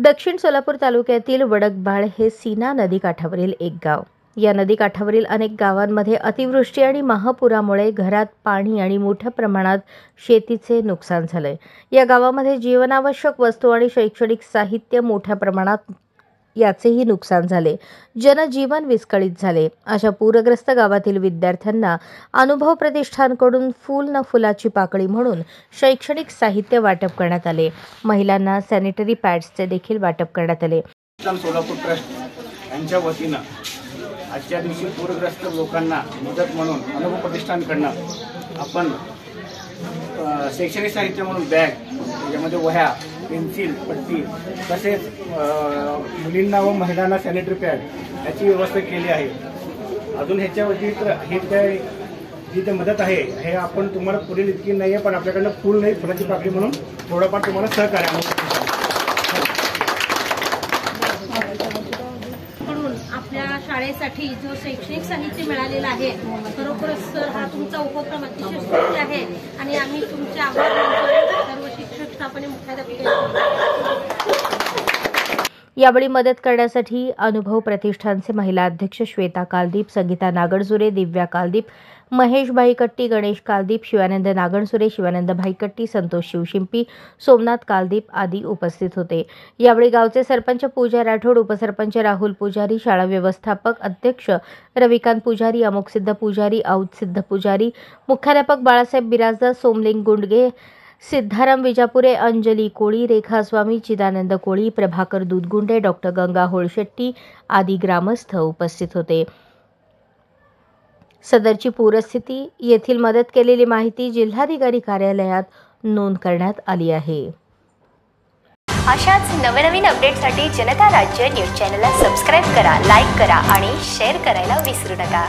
दक्षिण सोलापूर तालुक्यातील वडकबाळ हे सीना नदीकाठावरील एक गाव. या नदीकाठावरील अनेक गावांमध्ये अतिवृष्टी आणि महापुरामुळे घरात पाणी आणि मोठ्या प्रमाणात शेतीचे नुकसान झाले. या गावामध्ये जीवनावश्यक वस्तू आणि शैक्षणिक साहित्य मोठ्या प्रमाणात याचेही नुकसान झाले. जनजीवन विस्कळीत झाले. अशा पूरग्रस्त गावातील विद्यार्थ्यांना अनुभव प्रतिष्ठानकडून फूल न फुलाची पाकळी म्हणून शैक्षणिक साहित्य वाटप करण्यात आले. महिलांना सॅनिटरी पॅड्सचे देखील वाटप करण्यात आले. सोलापूर ट्रस्ट यांच्या वतीनं आजच्या दिवशी पूरग्रस्त लोकांना मदत म्हणून अनुभव प्रतिष्ठानकडनं आपण शैक्षणिक साहित्य म्हणून बॅग, त्याच्यामध्ये वह्या, पेन्सिल, पट्टी तसेच मुलींना व महिलांना सॅनिटरी पॅड याची व्यवस्था केली आहे. अजून ह्याच्या व्यतिरिक्त जी ते मदत आहे हे आपण तुम्हाला पुढील इतकी नाही आहे, पण आपल्याकडनं फुल नाही फुलाची पाकळी म्हणून थोडंफार तुम्हाला सहकार्य आपल्या शाळेसाठी जो शैक्षणिक साहित्य मिळालेलं आहे, खरोखरच सर हा तुमचा उपक्रम अतिशय स्तुत्य आहे आणि आम्ही तुमचे आभार मानतो सर्व शिक्षक स्टाफ आणि मुख्याध्यापक. यावेळी मदत करण्यासाठी अनुभव प्रतिष्ठानचे महिला अध्यक्ष श्वेता कालदीप, संगीता नागणसुरे, दिव्या कालदीप, महेश भाईकट्टी, गणेश कालदीप, शिवानंद नागणसुरे, शिवानंद भाईकट्टी, संतोष शिवशिंपी, सोमनाथ कालदीप आदी उपस्थित होते. यावेळी गावचे सरपंच पूजा राठोड, उपसरपंच राहुल पुजारी, शाळा व्यवस्थापक अध्यक्ष रविकांत पुजारी, अमोकसिद्ध पुजारी, औदसिद्ध पुजारी, मुख्याध्यापक बाळासाहेब बिराजदार, सोमलिंग गुंडगे, सिद्धाराम विजापुरे, अंजली कोळी, रेखा स्वामी, चिदानंद कोळी, प्रभाकर दूधगुंडे, डॉक्टर गंगा होळशेट्टी आदी ग्रामस्थ उपस्थित होते. सदरची पूरस्थिती येथील मदत केलेली माहिती जिल्हाधिकारी कार्यालयात नोंद करण्यात आली आहे. अशाच नवनवीन अपडेटसाठी जनता राज्य न्यूज चॅनलला सबस्क्राईब करा, लाईक करा आणि शेअर करायला विसरू नका.